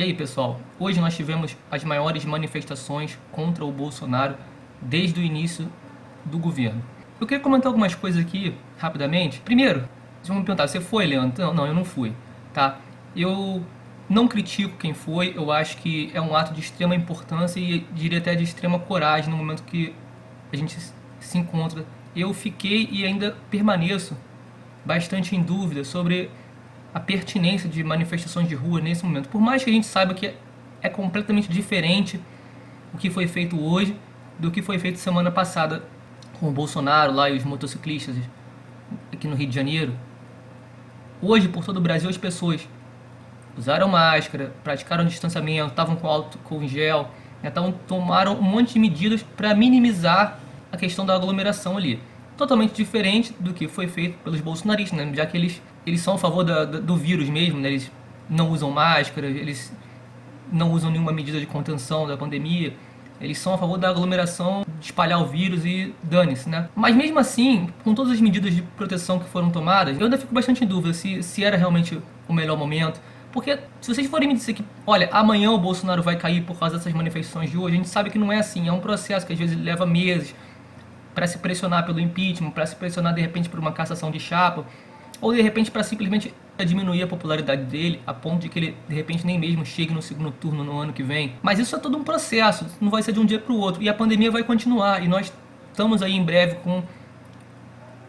aí, pessoal, hoje nós tivemos as maiores manifestações contra o Bolsonaro desde o início do governo. Eu queria comentar algumas coisas aqui, rapidamente. Primeiro, vocês vão me perguntar, você foi, Leandro? Não, eu não fui, tá? Eu não critico quem foi, eu acho que é um ato de extrema importância e diria até de extrema coragem no momento que a gente se encontra. Eu fiquei e ainda permaneço bastante em dúvida sobre a pertinência de manifestações de rua nesse momento. Por mais que a gente saiba que é completamente diferente o que foi feito hoje do que foi feito semana passada com o Bolsonaro lá e os motociclistas aqui no Rio de Janeiro. Hoje, por todo o Brasil, as pessoas usaram máscara, praticaram distanciamento, estavam com álcool em gel, então tomaram um monte de medidas para minimizar a questão da aglomeração ali. Totalmente diferente do que foi feito pelos bolsonaristas, né? Já que eles são a favor do vírus mesmo, né? Eles não usam máscara, eles não usam nenhuma medida de contenção da pandemia, eles são a favor da aglomeração, de espalhar o vírus e dane-se, né? Mas mesmo assim, com todas as medidas de proteção que foram tomadas, eu ainda fico bastante em dúvida se era realmente o melhor momento. Porque se vocês forem me dizer que, olha, amanhã o Bolsonaro vai cair por causa dessas manifestações de hoje, a gente sabe que não é assim, é um processo que às vezes leva meses para se pressionar pelo impeachment, para se pressionar de repente por uma cassação de chapa, ou de repente para simplesmente diminuir a popularidade dele, a ponto de que ele de repente nem mesmo chegue no segundo turno no ano que vem. Mas isso é todo um processo, não vai ser de um dia para o outro, e a pandemia vai continuar, e nós estamos aí em breve com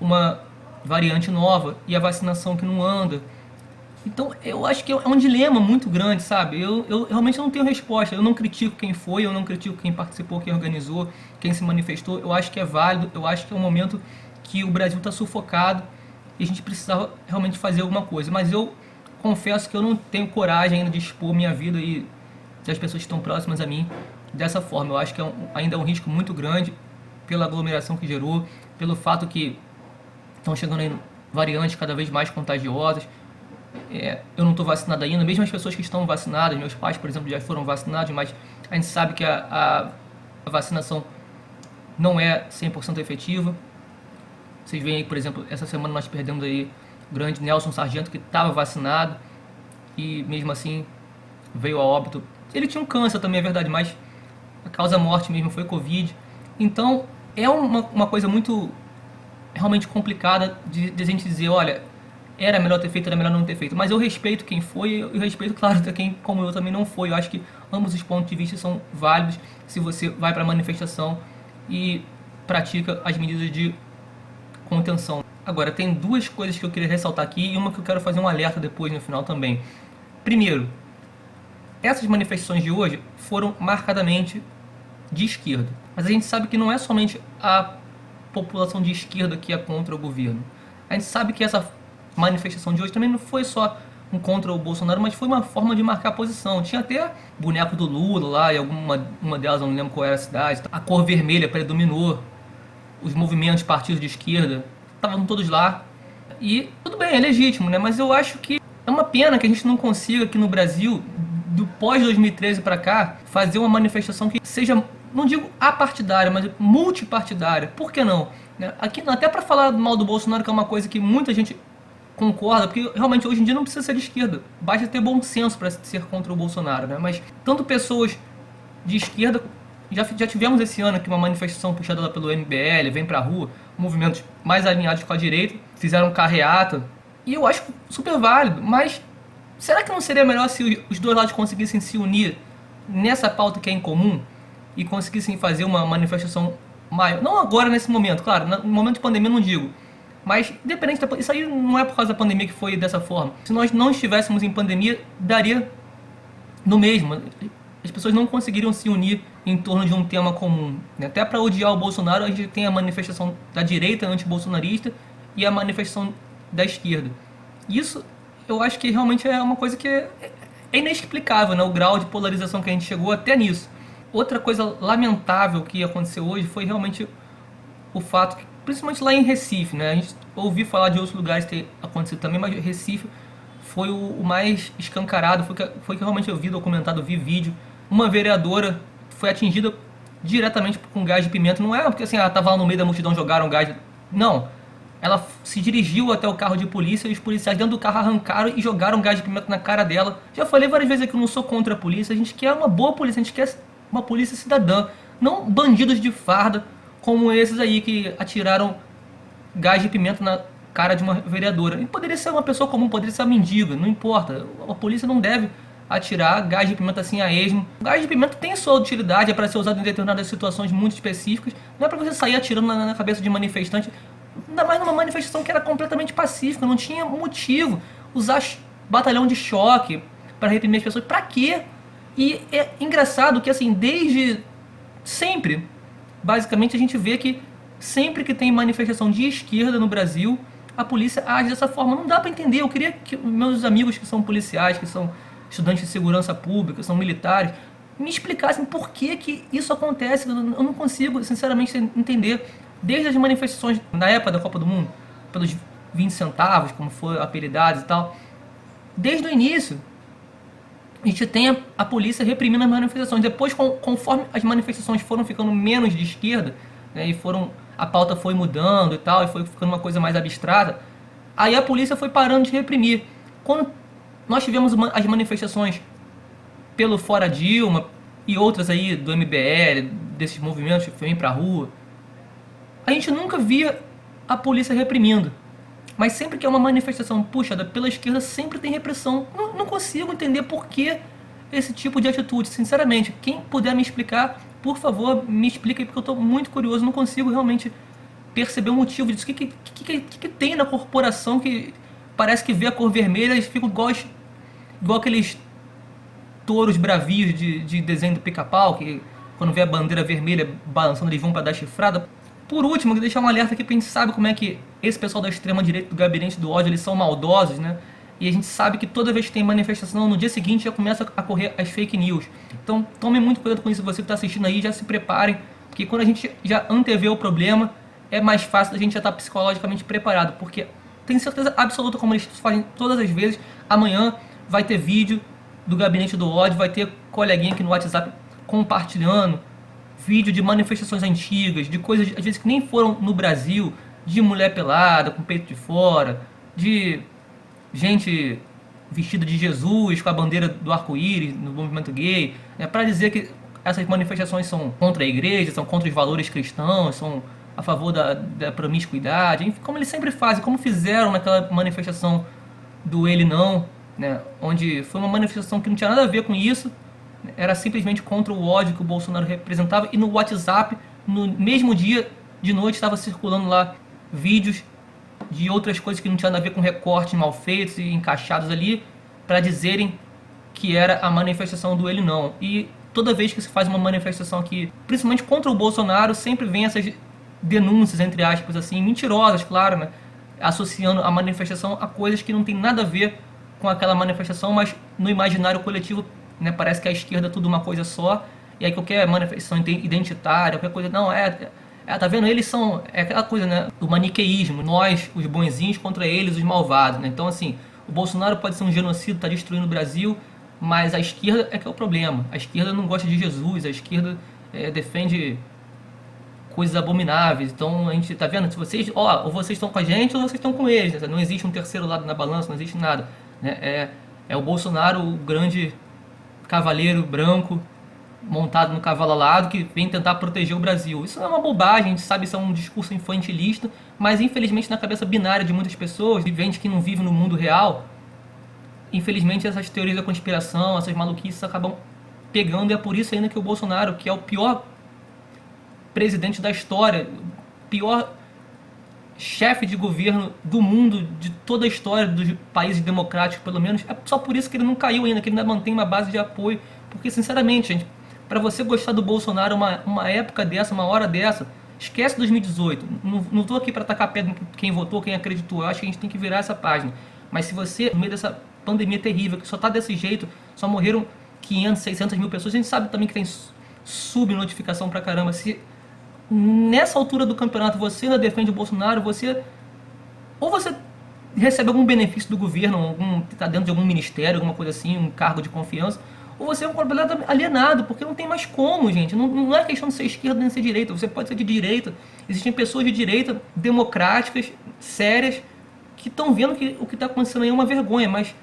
uma variante nova, e a vacinação que não anda. Então eu acho que é um dilema muito grande, sabe? Eu realmente não tenho resposta. Eu não critico quem foi, eu não critico quem participou, quem organizou, quem se manifestou. Eu acho que é válido, eu acho que é um momento que o Brasil está sufocado e a gente precisava realmente fazer alguma coisa. Mas eu confesso que eu não tenho coragem ainda de expor minha vida e das pessoas que estão próximas a mim dessa forma. Eu acho que ainda é um risco muito grande pela aglomeração que gerou, pelo fato que estão chegando aí variantes cada vez mais contagiosas. Eu não estou vacinado ainda, mesmo as pessoas que estão vacinadas, meus pais, por exemplo, já foram vacinados, mas a gente sabe que a vacinação não é 100% efetiva. Vocês veem aí, por exemplo, essa semana nós perdemos aí o grande Nelson Sargento, que estava vacinado e mesmo assim veio a óbito. Ele tinha um câncer também, é verdade, mas a causa morte mesmo foi Covid. Então é uma coisa muito realmente complicada de a gente dizer, olha, era melhor ter feito, era melhor não ter feito. Mas eu respeito quem foi e eu respeito, claro, quem como eu também não foi. Eu acho que ambos os pontos de vista são válidos se você vai para a manifestação e pratica as medidas de contenção. Agora, tem duas coisas que eu queria ressaltar aqui e uma que eu quero fazer um alerta depois no final também. Primeiro, essas manifestações de hoje foram marcadamente de esquerda. Mas a gente sabe que não é somente a população de esquerda que é contra o governo. A gente sabe que essa manifestação de hoje também não foi só um contra o Bolsonaro, mas foi uma forma de marcar posição. Tinha até boneco do Lula lá, e uma delas, não lembro qual era a cidade. A cor vermelha predominou. Os movimentos, partidos de esquerda, estavam todos lá. E tudo bem, é legítimo, né? Mas eu acho que é uma pena que a gente não consiga aqui no Brasil, do pós-2013 para cá, fazer uma manifestação que seja, não digo apartidária, mas multipartidária. Por que não? Aqui, até para falar mal do Bolsonaro, que é uma coisa que muita gente concorda, porque realmente hoje em dia não precisa ser de esquerda, basta ter bom senso para ser contra o Bolsonaro, né? Mas tanto pessoas de esquerda, já tivemos esse ano aqui uma manifestação puxada lá pelo MBL, Vem Pra Rua, movimentos mais alinhados com a direita, fizeram carreata, e eu acho super válido, mas será que não seria melhor se os dois lados conseguissem se unir nessa pauta que é em comum e conseguissem fazer uma manifestação maior? Não agora, nesse momento, claro, no momento de pandemia eu não digo, mas independente isso aí não é por causa da pandemia que foi dessa forma. Se nós não estivéssemos em pandemia, daria no mesmo. As pessoas não conseguiriam se unir em torno de um tema comum. Até para odiar o Bolsonaro, a gente tem a manifestação da direita antibolsonarista e a manifestação da esquerda. Isso eu acho que realmente é uma coisa que é inexplicável, né? O grau de polarização que a gente chegou até nisso. Outra coisa lamentável que aconteceu hoje foi realmente o fato que, principalmente lá em Recife, né? A gente ouviu falar de outros lugares ter acontecido também, mas Recife foi o mais escancarado, foi que realmente eu vi documentado, vi vídeo. Uma vereadora foi atingida diretamente com gás de pimenta. Não é porque assim, ela estava lá no meio da multidão, jogaram gás. Não. ela se dirigiu até o carro de polícia e os policiais dentro do carro arrancaram e jogaram gás de pimenta na cara dela. Já falei várias vezes aqui que eu não sou contra a polícia, a gente quer uma boa polícia, a gente quer uma polícia cidadã, não bandidos de farda como esses aí que atiraram gás de pimenta na cara de uma vereadora. E poderia ser uma pessoa comum, poderia ser uma mendiga, não importa. A polícia não deve atirar gás de pimenta assim a esmo. O gás de pimenta tem sua utilidade, é para ser usado em determinadas situações muito específicas. Não é para você sair atirando na cabeça de manifestante. Ainda mais numa manifestação que era completamente pacífica, não tinha motivo usar batalhão de choque para reprimir as pessoas. Para quê? E é engraçado que assim, desde sempre, basicamente a gente vê que sempre que tem manifestação de esquerda no Brasil, a polícia age dessa forma. Não dá para entender. Eu queria que meus amigos que são policiais, que são estudantes de segurança pública, são militares, me explicassem por que que isso acontece. Eu não consigo, sinceramente, entender. Desde as manifestações na época da Copa do Mundo, pelos 20 centavos, como foi apelidados e tal, desde o início, a gente tem a polícia reprimindo as manifestações. Depois, conforme as manifestações foram ficando menos de esquerda, né, e a pauta foi mudando e tal, e foi ficando uma coisa mais abstrata, aí a polícia foi parando de reprimir. Quando nós tivemos as manifestações pelo Fora Dilma e outras aí do MBL, desses movimentos que vêm pra rua, a gente nunca via a polícia reprimindo. Mas sempre que é uma manifestação puxada pela esquerda, sempre tem repressão. Não consigo entender por que esse tipo de atitude. Sinceramente, quem puder me explicar, por favor, me explique, porque eu estou muito curioso. Não consigo realmente perceber o motivo disso. O que tem na corporação que parece que vê a cor vermelha e fica igual aqueles touros bravios de desenho do Pica-Pau, que quando vê a bandeira vermelha balançando eles vão para dar chifrada. Por último, eu quero deixar um alerta aqui, porque a gente sabe como é que esse pessoal da extrema-direita, do gabinete do ódio, eles são maldosos, né? E a gente sabe que toda vez que tem manifestação, no dia seguinte já começa a correr as fake news. Então, tome muito cuidado com isso, você que está assistindo aí, já se preparem, porque quando a gente já antevê o problema, é mais fácil da gente já estar psicologicamente preparado, porque tenho certeza absoluta, como eles fazem todas as vezes, amanhã vai ter vídeo do gabinete do ódio, vai ter coleguinha aqui no WhatsApp compartilhando vídeo de manifestações antigas, de coisas às vezes que nem foram no Brasil, de mulher pelada, com o peito de fora, de gente vestida de Jesus, com a bandeira do arco-íris no movimento gay, né, para dizer que essas manifestações são contra a igreja, são contra os valores cristãos, são a favor da promiscuidade, enfim, como eles sempre fazem, como fizeram naquela manifestação do Ele Não, né, onde foi uma manifestação que não tinha nada a ver com isso, era simplesmente contra o ódio que o Bolsonaro representava, e no WhatsApp, no mesmo dia de noite, estava circulando lá vídeos de outras coisas que não tinham nada a ver com recortes mal feitos e encaixados ali, para dizerem que era a manifestação do Ele Não. E toda vez que se faz uma manifestação aqui, principalmente contra o Bolsonaro, sempre vem essas denúncias, entre aspas, assim, mentirosas, claro, né, associando a manifestação a coisas que não tem nada a ver com aquela manifestação, mas no imaginário coletivo, né, parece que a esquerda é tudo uma coisa só, e aí qualquer manifestação identitária, qualquer coisa, não, tá vendo, eles são, é aquela coisa, né, do maniqueísmo, nós, os bonzinhos, contra eles, os malvados, né, então assim, o Bolsonaro pode ser um genocida, tá destruindo o Brasil, mas a esquerda é que é o problema, a esquerda não gosta de Jesus, a esquerda defende coisas abomináveis, então a gente tá vendo, se vocês, ou vocês estão com a gente ou vocês estão com eles, né? Não existe um terceiro lado na balança, não existe nada, né? É o Bolsonaro, o grande cavaleiro branco montado no cavalo alado que vem tentar proteger o Brasil. Isso é uma bobagem, a gente sabe, isso é um discurso infantilista, mas infelizmente na cabeça binária de muitas pessoas, de gente que não vive no mundo real, infelizmente essas teorias da conspiração, essas maluquices acabam pegando, e é por isso ainda que o Bolsonaro, que é o pior presidente da história, pior chefe de governo do mundo, de toda a história dos países democráticos, pelo menos, é só por isso que ele não caiu ainda, que ele ainda mantém uma base de apoio, porque sinceramente, gente, para você gostar do Bolsonaro uma época dessa, uma hora dessa, esquece 2018, não estou aqui para tacar pedra em quem votou, quem acreditou, eu acho que a gente tem que virar essa página, mas se você, no meio dessa pandemia terrível, que só está desse jeito, só morreram 500, 600 mil pessoas, a gente sabe também que tem subnotificação pra caramba, se nessa altura do campeonato você ainda defende o Bolsonaro, ou você recebe algum benefício do governo, está dentro de algum ministério, alguma coisa assim, um cargo de confiança, ou você é um completo alienado, porque não tem mais como, gente. Não é questão de ser esquerda nem ser direita, você pode ser de direita. Existem pessoas de direita democráticas, sérias que estão vendo que o que está acontecendo aí é uma vergonha, mas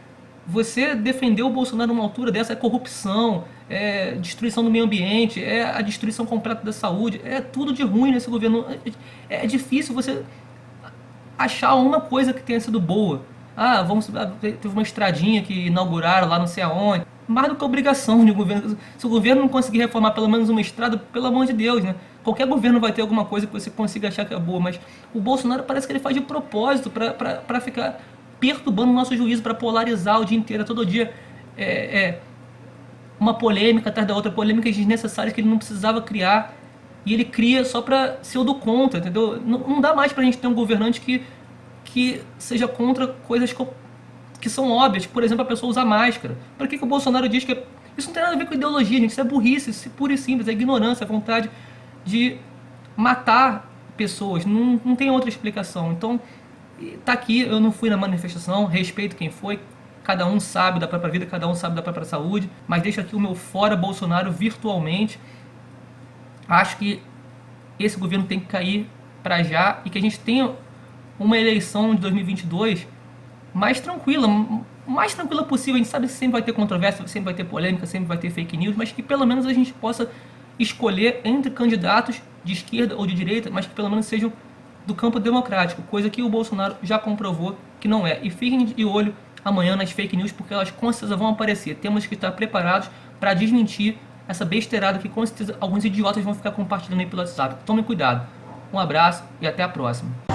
você defender o Bolsonaro numa altura dessa é corrupção, é destruição do meio ambiente, é a destruição completa da saúde, é tudo de ruim nesse governo. É difícil você achar uma coisa que tenha sido boa. Teve uma estradinha que inauguraram lá não sei aonde. Mais do que obrigação de governo. Se o governo não conseguir reformar pelo menos uma estrada, pelo amor de Deus, né? Qualquer governo vai ter alguma coisa que você consiga achar que é boa, mas o Bolsonaro parece que ele faz de propósito para ficar perturbando o nosso juízo, para polarizar o dia inteiro, todo dia. Uma polêmica atrás da outra, polêmicas desnecessárias que ele não precisava criar. E ele cria só para ser o do contra, entendeu? Não dá mais pra gente ter um governante que seja contra coisas que são óbvias. Por exemplo, a pessoa usar máscara. Para que o Bolsonaro diz que isso não tem nada a ver com ideologia, gente? Isso é burrice, isso é pura e simples, é ignorância, é vontade de matar pessoas. Não tem outra explicação. Então, tá aqui, eu não fui na manifestação, respeito quem foi. Cada um sabe da própria vida, cada um sabe da própria saúde. Mas deixo aqui o meu fora Bolsonaro virtualmente. Acho que esse governo tem que cair para já e que a gente tenha uma eleição de 2022 mais tranquila possível. A gente sabe que sempre vai ter controvérsia, sempre vai ter polêmica, sempre vai ter fake news, mas que pelo menos a gente possa escolher entre candidatos de esquerda ou de direita, mas que pelo menos sejam do campo democrático, coisa que o Bolsonaro já comprovou que não é. E fiquem de olho amanhã nas fake news, porque elas com certeza vão aparecer. Temos que estar preparados para desmentir essa besteirada que com certeza alguns idiotas vão ficar compartilhando aí pelo WhatsApp. Tomem cuidado. Um abraço e até a próxima.